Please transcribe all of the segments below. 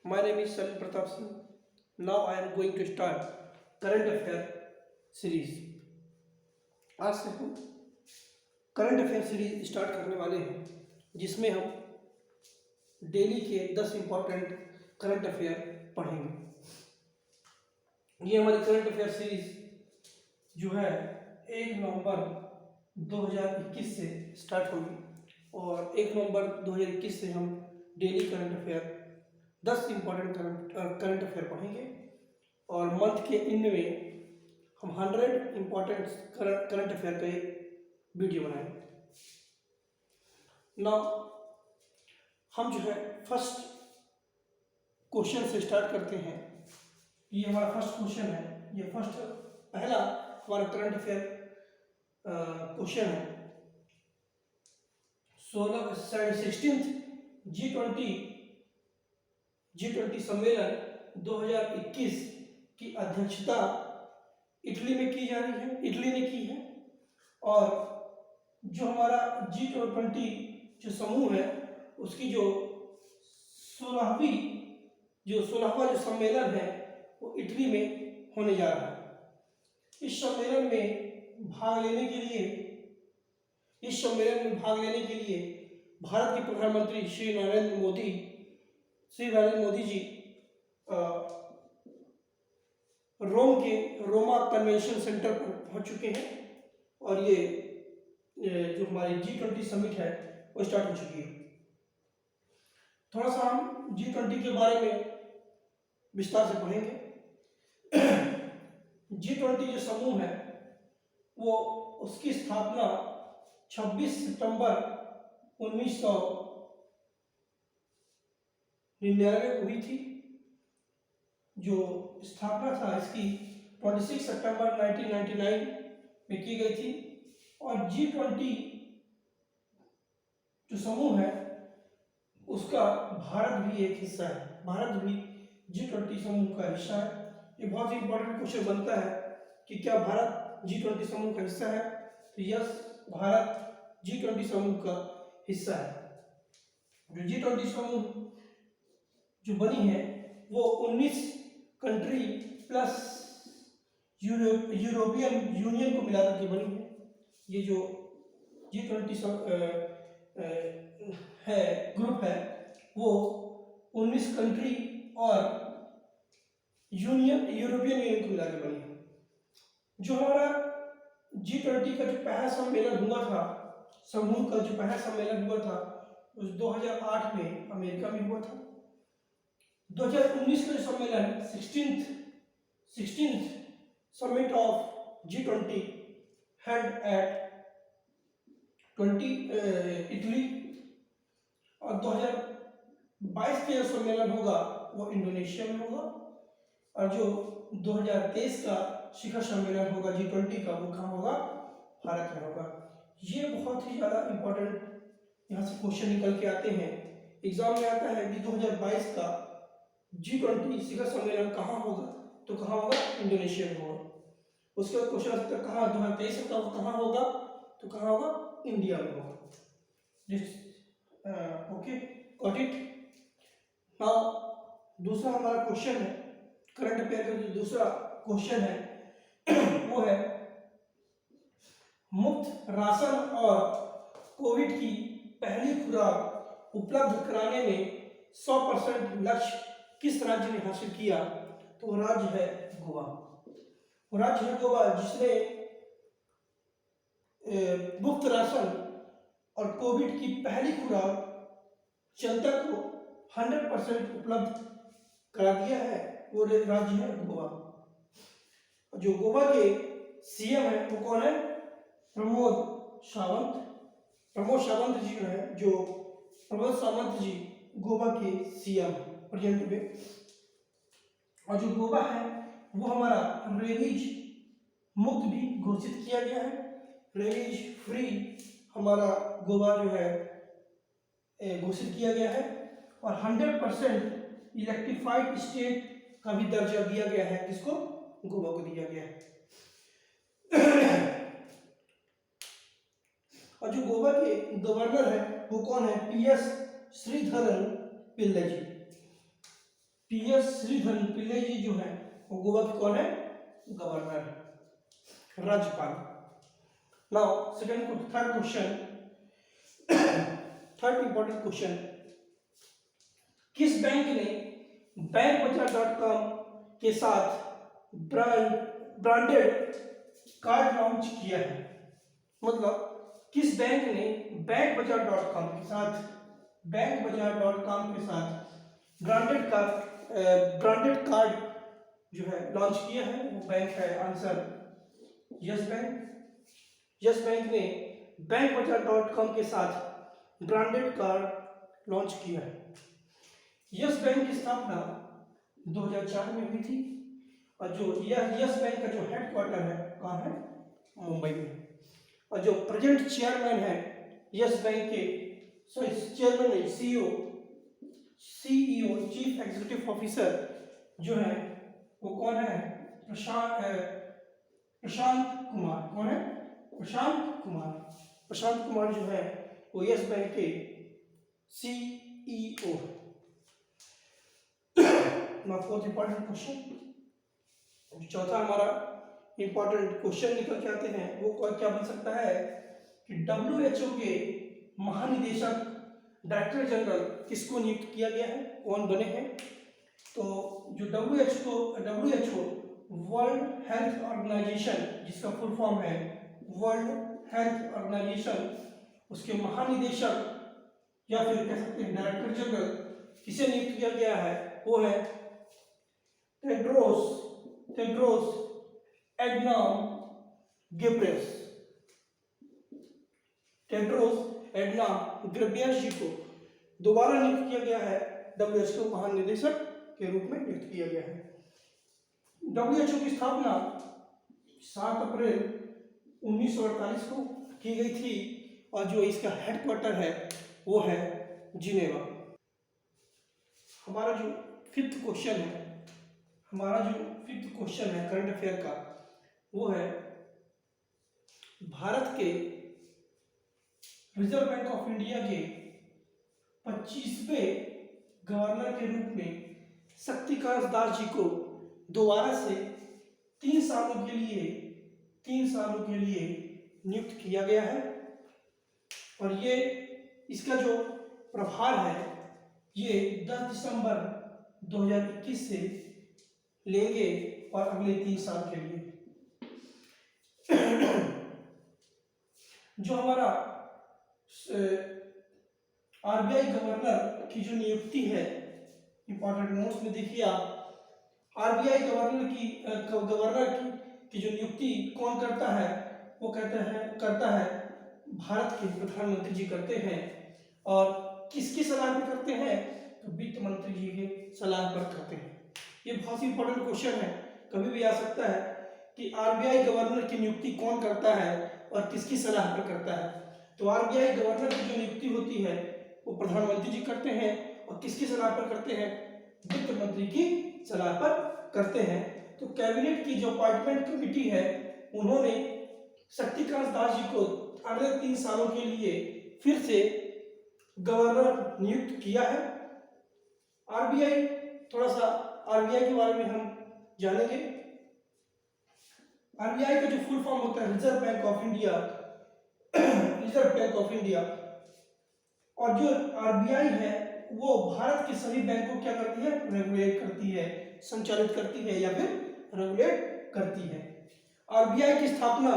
My name is Salil Pratap Singh. Now I am going to start current affair series. आज से हम current affair series start करने वाले हैं, जिसमें हम डेली के 10 इम्पोर्टेंट करंट अफेयर पढ़ेंगे। ये हमारी करंट अफेयर सीरीज जो है 1 नवंबर 2021 से स्टार्ट होगी और 1 नवंबर 2021 से हम daily current affair 10 important current affair पढ़ेंगे और मंथ के एंड में हम 100 इम्पोर्टेंट करंट अफेयर का एक वीडियो बनाएंगे। नाउ हम जो है फर्स्ट क्वेश्चन से स्टार्ट करते हैं। ये हमारा फर्स्ट क्वेश्चन है। ये पहला हमारा करंट अफेयर क्वेश्चन है। 16th G20 सम्मेलन 2021 की अध्यक्षता इटली में की जा रही है, इटली ने की है। और जो हमारा G20 जो समूह है उसकी जो 16वां जो सम्मेलन है वो इटली में होने जा रहा है। इस सम्मेलन में भाग लेने के लिए भारत के प्रधानमंत्री श्री नरेंद्र मोदी जी रोमा कन्वेंशन सेंटर पर पहुंच चुके हैं और ये जो हमारी G20 समिट है वो स्टार्ट हो चुकी है। थोड़ा सा हम G20 के बारे में विस्तार से पढ़ेंगे। G20 जो समूह है वो उसकी स्थापना 26 सितंबर 1999 को हुई थी। जो स्थापना था इसकी 26 सितंबर 1999 में की गई थी। और G20 जो समूह है उसका भारत भी एक हिस्सा है। भारत भी G20 समूह का हिस्सा है। ये बहुत ही इंपॉर्टेंट क्वेश्चन बनता है कि क्या भारत G20 समूह का हिस्सा है? तो यस, भारत G20 समूह का हिस्सा है। जो G20 समूह जो बनी है वो 19 कंट्री प्लस यूरोपियन यूनियन को मिलाकर के बनी है। ये जो G20 है ग्रुप है वो 19 कंट्री और यूरोपियन यूनियन को मिलाकर बनी है। जो हमारा G20 का जो पहला सम्मेलन हुआ था, समूह का जो पहला सम्मेलन हुआ था उस 2008 में अमेरिका में हुआ था। 2019 का जो सम्मेलन 16th summit of G20 held at Italy. और 2022 का जो सम्मेलन होगा वो इंडोनेशिया में होगा। और जो 2023 का शिखर सम्मेलन होगा G20 का वो कहाँ होगा? भारत में होगा। ये बहुत ही ज़्यादा इम्पोर्टेंट यहाँ से क्वेश्चन निकल के आते हैं। एग्जाम में आता है कि 2022 का G20 शिखर सम्मेलन कहाँ होगा? तो कहाँ होगा? इंडोनेशिया में होगा। उसके बाद क्वेश्चन आता है कहाँ 2023 का कहाँ होगा? तो कहाँ होगा? इंडिया में होगा। Okay, got it. नाउ दूसरा हमारा क्वेश्चन है करंट अफेयर का। जो दूसरा क्वेश्चन है वो है मुफ्त राशन और कोविड की पहली खुराक उपलब्ध कराने में 100% लक्ष्य किस राज्य ने हासिल किया? तो राज्य है गोवा। राज्य है गोवा जिसने मुफ्त राशन और कोविड की पहली खुराक जनता को 100% उपलब्ध करा दिया है। वो राज्य है गोवा। जो गोवा के सीएम है वो कौन है? प्रमोद सावंत जी है। जो प्रमोद सावंत जी गोवा के सीएम प्रेजेंट में। और जो गोवा है वो हमारा रेबीज मुक्त भी घोषित किया गया है। रेबीज फ्री हमारा गोवा जो है घोषित किया गया है। और 100% इलेक्ट्रिफाइड स्टेट का भी दर्जा दिया गया है। किसको? गोवा को दिया गया है। और जो गोवा के गवर्नर है वो कौन है? PS श्रीधरन पिल्ले जी। PS श्रीधरन पिल्ले जी जो है वो गोवा के कौन है? गवर्नर, राज्यपाल। Now third question, third important question, किस बैंक ने bankbazaar.com के साथ ब्रांडेड कार्ड लॉन्च किया है? मतलब किस बैंक ने bankbazaar.com के साथ ब्रांडेड कार्ड जो है लॉन्च किया है? वो बैंक है answer yes bank. Yes bank ने bankbazaar.com के साथ ब्रांडेड कार्ड लॉन्च किया है। यस बैंक की स्थापना 2004 में हुई थी और जो यस बैंक का जो हेडक्वार्टर है कहाँ है? मुंबई में। और जो प्रेजेंट चेयरमैन है यस बैंक के, चेयरमैन नहीं, सीईओ चीफ एग्जीक्यूटिव ऑफिसर जो है वो कौन है? प्रशांत कुमार। कौन है? प्रशांत कुमार। प्रशांत कुमार जो है वो यस बैंक के सीईओ। फोर्थ इंपॉर्टेंट क्वेश्चन, चौथा हमारा इंपॉर्टेंट क्वेश्चन निकल के आते हैं, वो क्या बन सकता है कि WHO के महानिदेशक डायरेक्टर जनरल किसको नियुक्त किया गया है? कौन बने हैं? तो जो WHO वर्ल्ड हेल्थ ऑर्गेनाइजेशन, जिसका फुल फॉर्म है वर्ल्ड हेल्थ ऑर्गेनाइजेशन, उसके महानिदेशक या फिर कह सकते हैं डायरेक्टर जनरल किसे नियुक्त किया गया है? वो है Tedros Adhanom Ghebreyesus. Tedros Adhanom Ghebreyesus ji को दोबारा नियुक्त किया गया है, WHO महानिदेशक के रूप में नियुक्त किया गया है। WHO की स्थापना 7 अप्रैल 1948 को की गई थी और जो इसका हेडक्वार्टर है वो है जिनेवा। हमारा जो फिफ्थ क्वेश्चन है करंट अफेयर का, वो है भारत के रिजर्व बैंक ऑफ इंडिया के 25वें गवर्नर के रूप में शक्तिकांत दास जी को दोबारा से 3 सालों के लिए नियुक्त किया गया है। और ये इसका जो प्रभार है ये 10 दिसंबर 2021 से लेंगे और अगले 3 साल के लिए। जो हमारा RBI गवर्नर की जो नियुक्ति है, इंपॉर्टेंट नोट्स में देखिए आप, RBI गवर्नर की जो नियुक्ति कौन करता है? वो करता है भारत के प्रधानमंत्री जी करते हैं। और किसकी सलाह पर करते हैं? तो वित्त मंत्री जी के सलाह पर करते हैं। ये बहुत ही इंपॉर्टेंट क्वेश्चन है, कभी भी आ सकता है कि RBI गवर्नर की नियुक्ति कौन करता है और किसकी सलाह पर करता है? तो RBI गवर्नर की जो नियुक्ति होती है वो प्रधानमंत्री जी करते हैं और किसकी सलाह पर करते हैं? वित्त मंत्री की सलाह पर करते हैं। तो कैबिनेट की जो अपॉइंटमेंट कमेटी है उन्होंने शक्तिकांत दास जी को अगले 3 सालों के लिए फिर से गवर्नर नियुक्त किया है। RBI, थोड़ा सा RBI के बारे में हम जानेंगे। RBI का जो फुल फॉर्म होता है रिजर्व बैंक ऑफ इंडिया। और जो RBI है वो भारत के सभी बैंकों को क्या करती है? रेगुलेट करती है, संचालित करती है या फिर रेगुलेट करती है। RBI की स्थापना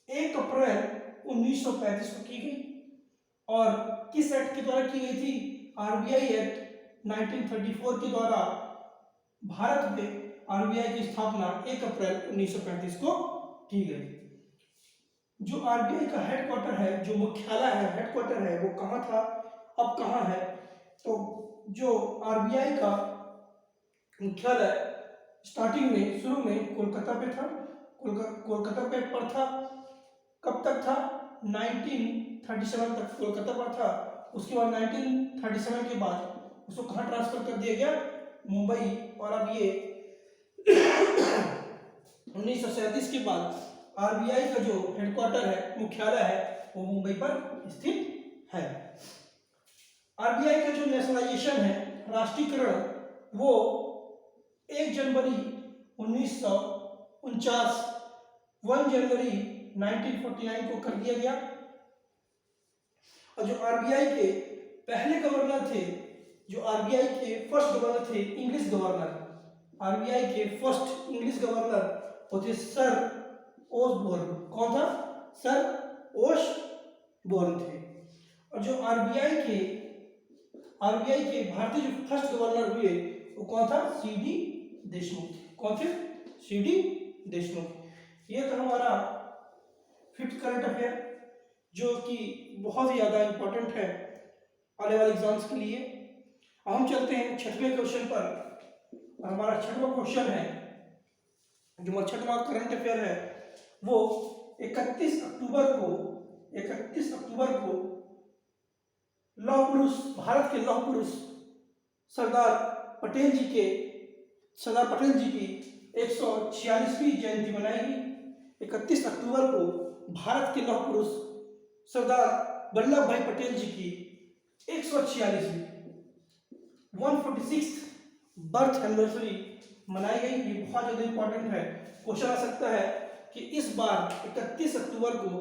1 अप्रैल 1935 को की गई और किस एक्ट के द्वारा की गई थी? RBI एक्ट 1934 के द्वारा भारत में RBI की स्थापना 1 अप्रैल 1935 को की गई। जो RBI का हेडक्वार्टर है, जो मुख्यालय है, हेडक्वार्टर है, वो कहाँ था, अब कहाँ है? तो जो RBI का मुख्यालय स्टार्टिंग में, शुरू में कोलकाता पे था, कोलकाता पे पर था। कब तक था? 1937 तक कोलकाता पर था। उसके बाद 1937 के बाद उसको कहाँ ट्रांसफर कर दिया गया? मुंबई। और अब ये 1937 के बाद RBI का जो हेडक्वार्टर है, मुख्यालय है, वो मुंबई पर स्थित है। RBI का जो नेशनलाइजेशन है, राष्ट्रीयकरण वो 1 जनवरी 1949 1 जनवरी 1949 को कर दिया गया। और जो आरबीआई के पहले गवर्नर थे, जो आरबीआई के फर्स्ट गवर्नर थे, इंग्लिश गवर्नर, आरबीआई के फर्स्ट इंग्लिश गवर्नर वो थे सर ओसबोर्न। कौन था? सर ओसबोर्न थे। और जो आरबीआई के भारतीय जो फर्स्ट गवर्नर हुए वो कौन था? सीडी देशमुख। कौन थे? सीडी देशमुख। ये तो हमारा 5th करंट अफेयर, जो कि बहुत ही ज़्यादा इंपॉर्टेंट है आने वाले एग्जाम्स के लिए। अब हम चलते हैं 6वें क्वेश्चन पर। हमारा 6वां क्वेश्चन है, जो हमारा 6वां करंट अफेयर है, वो 31 अक्टूबर को लौह पुरुष, भारत के लौह पुरुष सरदार पटेल जी की 146वीं जयंती मनाई गई। 31 अक्टूबर को भारत के लौह पुरुष सरदार वल्लभ भाई पटेल जी की 146वीं 146th बर्थ एनिवर्सरी मनाई गई। ये बहुत ज़्यादा इंपॉर्टेंट है। क्वेश्चन आ सकता है कि इस बार 31 अक्टूबर को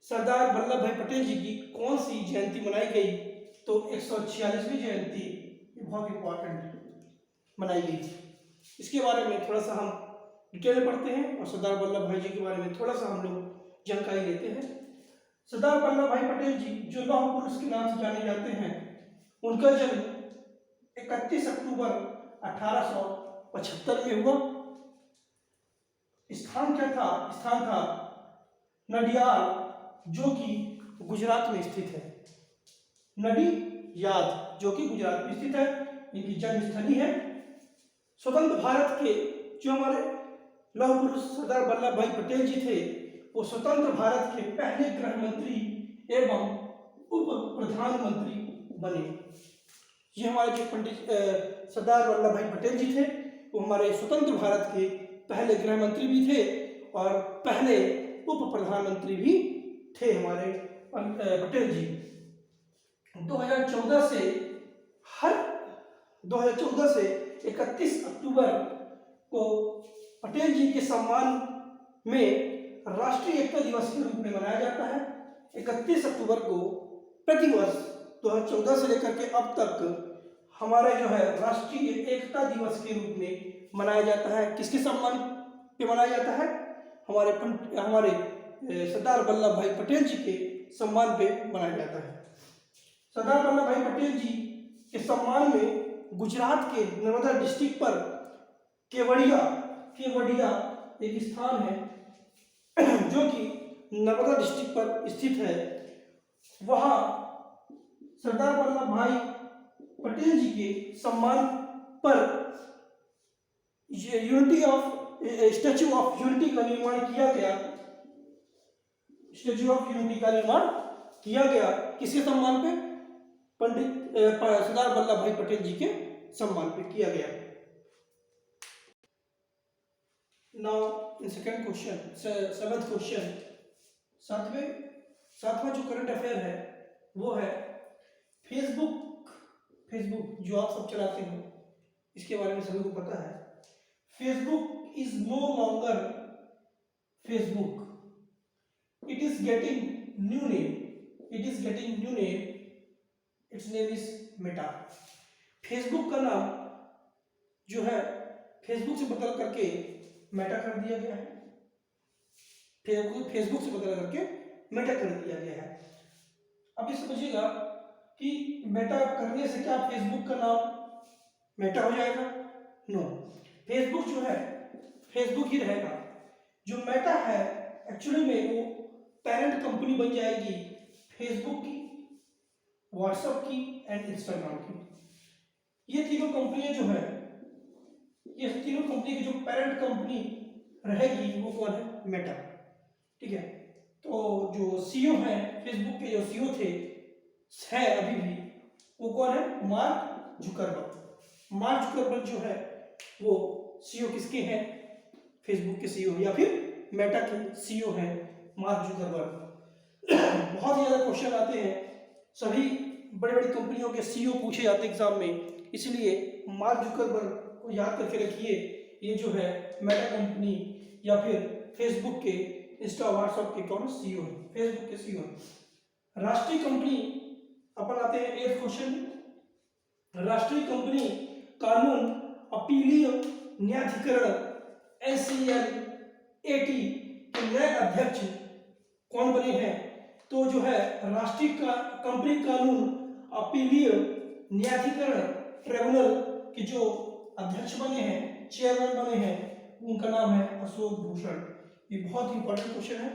सरदार वल्लभ भाई पटेल जी की कौन सी जयंती मनाई गई? तो 146वीं जयंती, ये बहुत इंपॉर्टेंट मनाई गई थी। इसके बारे में थोड़ा सा हम डिटेल में पढ़ते हैं और सरदार वल्लभ भाई जी के बारे में थोड़ा सा हम लोग जानकारी लेते हैं। सरदार वल्लभ भाई पटेल जी, जो लौह पुरुष के नाम से जाने जाते हैं, उनका जन्म 31 अक्टूबर 1875 में हुआ। स्थान क्या था? स्थान था नडियाद, जो कि गुजरात में स्थित है। नडियाद, जो कि गुजरात में स्थित है, इनकी जन्मस्थली है। स्वतंत्र भारत के जो हमारे लौह पुरुष सरदार वल्लभ भाई पटेल जी थे, वो स्वतंत्र भारत के पहले गृह मंत्री एवं उप प्रधानमंत्री बने। ये हमारे जो पंडित सरदार वल्लभ भाई पटेल जी थे, वो हमारे स्वतंत्र भारत के पहले गृह मंत्री भी थे और पहले उप प्रधानमंत्री भी थे हमारे पटेल जी। 2014 से 31 अक्टूबर को पटेल जी के सम्मान में राष्ट्रीय एकता दिवस के रूप में मनाया जाता है। 31 अक्टूबर को प्रतिवर्ष 2014 से लेकर के अब तक हमारे जो है राष्ट्रीय एकता दिवस के रूप में मनाया जाता है। किसके सम्मान पे मनाया जाता है? हमारे सरदार वल्लभ भाई पटेल जी के सम्मान पे मनाया जाता है। सरदार वल्लभ भाई पटेल जी के सम्मान में गुजरात के नर्मदा डिस्ट्रिक्ट पर केवड़िया एक स्थान है, जो कि नर्मदा डिस्ट्रिक्ट पर स्थित है। वहाँ सरदार वल्लभ भाई पटेल जी के सम्मान पर स्टैच्यू ऑफ यूनिटी का निर्माण किया गया। स्टैच्यू ऑफ यूनिटी का निर्माण किया गया किसके सम्मान पे? पंडित सरदार वल्लभ भाई पटेल जी के सम्मान पे किया गया। Now in second question, 7th question, सातवां जो करंट अफेयर है वो है फेसबुक जो आप सब चलाते हो, इसके बारे में सभी को पता है। Facebook is no longer Facebook, it is getting new name, its name is Meta। Facebook का नाम जो है फेसबुक से बदल करके मेटा कर दिया गया है। फेसबुक से बदल करके मेटा कर दिया गया है। अब ये समझिएगा कि मेटा करने से क्या फेसबुक का नाम मेटा हो जाएगा? नो, फेसबुक जो है फेसबुक ही रहेगा। जो मेटा है एक्चुअली में वो पेरेंट कंपनी बन जाएगी फेसबुक की, व्हाट्सएप की एंड इंस्टाग्राम की। ये तीनों कंपनियां जो है, ये तीनों कंपनी की जो पेरेंट कंपनी रहेगी वो कौन है? मेटा। ठीक है, तो जो सीईओ है फेसबुक के, जो सीईओ थे है अभी भी, वो कौन है? मार्क जुकरबर्ग जो है वो सीईओ किसके हैं? फेसबुक के सीईओ या फिर मेटा के सीईओ हैं मार्क जुकरबर्ग। बहुत ही ज्यादा क्वेश्चन आते हैं, सभी बड़ी बड़ी कंपनियों के सीईओ पूछे जाते हैं एग्जाम में इसलिए मार्क जुकरबर्ग को याद करके रखिए, ये जो है मेटा कंपनी या फिर फेसबुक के, इंस्टा, व्हाट्सएप के कौन सीईओ है, फेसबुक के सीईओ। राष्ट्रीय कंपनी अपन आते हैं 8th क्वेश्चन। राष्ट्रीय कंपनी कानून अपीलीय न्यायाधिकरण NCLAT के नए अध्यक्ष कौन बने हैं? तो जो है राष्ट्रीय कंपनी कानून अपीलीय न्यायाधिकरण ट्रिब्यूनल के जो अध्यक्ष बने हैं, चेयरमैन बने हैं, उनका नाम है अशोक भूषण। ये बहुत इंपॉर्टेंट क्वेश्चन है,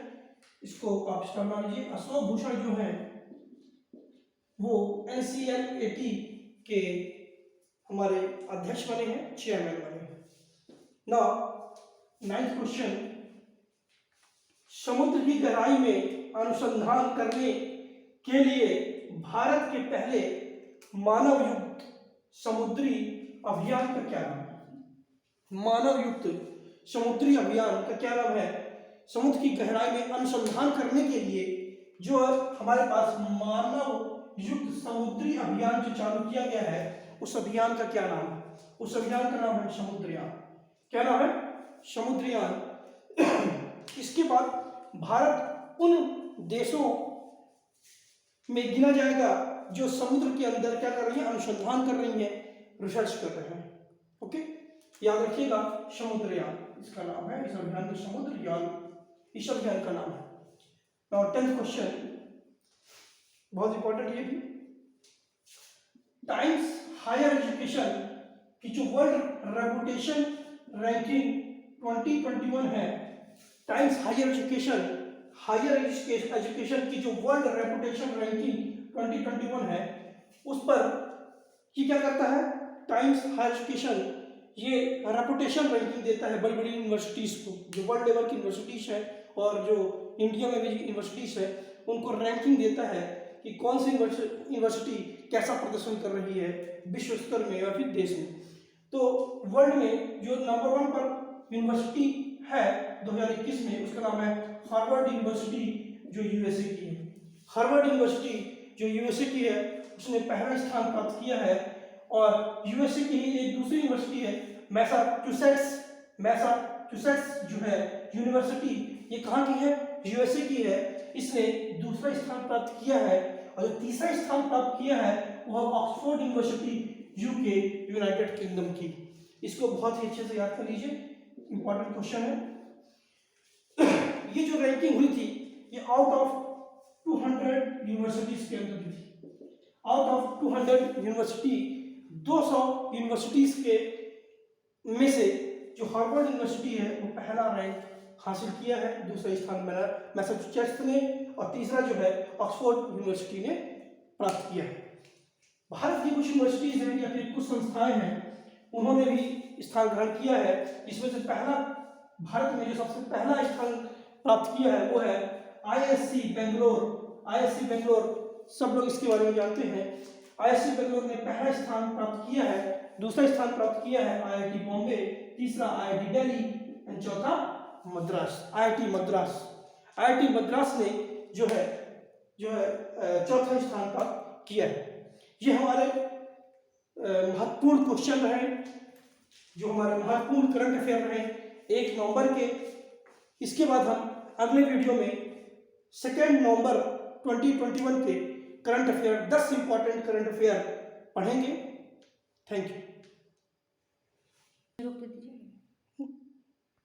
इसको आप स्टार मान लीजिए। अशोक भूषण जो है वो NCLAT के हमारे अध्यक्ष बने हैं, चेयरमैन बने हैं। नाउ 9th क्वेश्चन, समुद्र की गहराई में अनुसंधान करने के लिए भारत के पहले मानव युक्त समुद्री अभियान का क्या नाम है? मानव युक्त समुद्री अभियान का क्या नाम है? समुद्र की गहराई में अनुसंधान करने के लिए जो हमारे पास मानव युक्त समुद्री अभियान जो चालू किया गया है, उस अभियान का क्या नाम है? उस अभियान का नाम है समुद्रयान। क्या नाम है? समुद्रयान। इसके बाद भारत उन देशों में गिना जाएगा जो समुद्र के अंदर क्या कर रही है? अनुसंधान कर रही है, रिसर्च कर रहे हैं। ओके, याद रखिएगा, समुद्रयान इसका नाम है, इस अभियान का समुद्रयान, इस अभियान का नाम है। नाउ 10th क्वेश्चन, बहुत इंपॉर्टेंट ये भी। टाइम्स हायर एजुकेशन की जो वर्ल्ड रेपुटेशन रैंकिंग 2021 है, टाइम्स हायर एजुकेशन की जो वर्ल्ड रेपुटेशन रैंकिंग 2021 है, उस पर ये क्या करता है? टाइम्स हायर एजुकेशन ये रेपुटेशन रैंकिंग देता है बड़ी बड़ी यूनिवर्सिटीज को, जो वर्ल्ड लेवल की यूनिवर्सिटीज है और जो इंडिया में भी यूनिवर्सिटीज है, उनको रैंकिंग देता है कि कौन सी यूनिवर्सिटी कैसा प्रदर्शन कर रही है विश्व स्तर में या फिर देश में। तो वर्ल्ड में जो नंबर 1 पर यूनिवर्सिटी है 2021 में, उसका नाम है हार्वर्ड यूनिवर्सिटी, जो यूएसए की है। हार्वर्ड यूनिवर्सिटी जो यूएसए की है, उसने पहला स्थान प्राप्त किया है। और यूएसए की ही एक दूसरी यूनिवर्सिटी है मैसाचुसेट्स जो है यूनिवर्सिटी, ये कहाँ की है? यूएसए की है। इसने दूसरा स्थान प्राप्त किया है। और जो तीसरा स्थान प्राप्त किया है वह Oxford university, UK, United kingdom की। इसको बहुत ही अच्छे से याद कर लीजिए, इंपॉर्टेंट क्वेश्चन है। ये जो रैंकिंग हुई थी, ये आउट ऑफ 200 यूनिवर्सिटीज के अंदर हुई थी। आउट ऑफ 200 यूनिवर्सिटी, 200 यूनिवर्सिटीज के में से जो हार्वर्ड यूनिवर्सिटी है वो पहला रैंक हासिल किया है, दूसरा स्थान मैसाचुसेट्स ने, और तीसरा जो है ऑक्सफोर्ड यूनिवर्सिटी ने प्राप्त किया है। भारत की कुछ यूनिवर्सिटीज हैं या फिर कुछ संस्थाएं हैं, उन्होंने भी स्थान ग्रहण किया है। इसमें से पहला, भारत में जो सबसे पहला स्थान प्राप्त किया है वो है ISC बेंगलोर। ISC बेंगलोर, सब लोग इसके बारे में जानते हैं। ISC बेंगलोर ने पहला स्थान प्राप्त किया है। दूसरा स्थान प्राप्त किया है IIT बॉम्बे, तीसरा IIT दिल्ली और चौथा मद्रास, IIT मद्रास। IIT मद्रास ने जो है चौथा स्थान प्राप्त किया है। ये हमारे महत्वपूर्ण क्वेश्चन रहे, जो हमारे महत्वपूर्ण करंट अफेयर रहे 1 नवंबर के। इसके बाद हम अगले वीडियो में 2 नवंबर 2021 के current affair, 10 important current affair पढ़ेंगे। Thank you.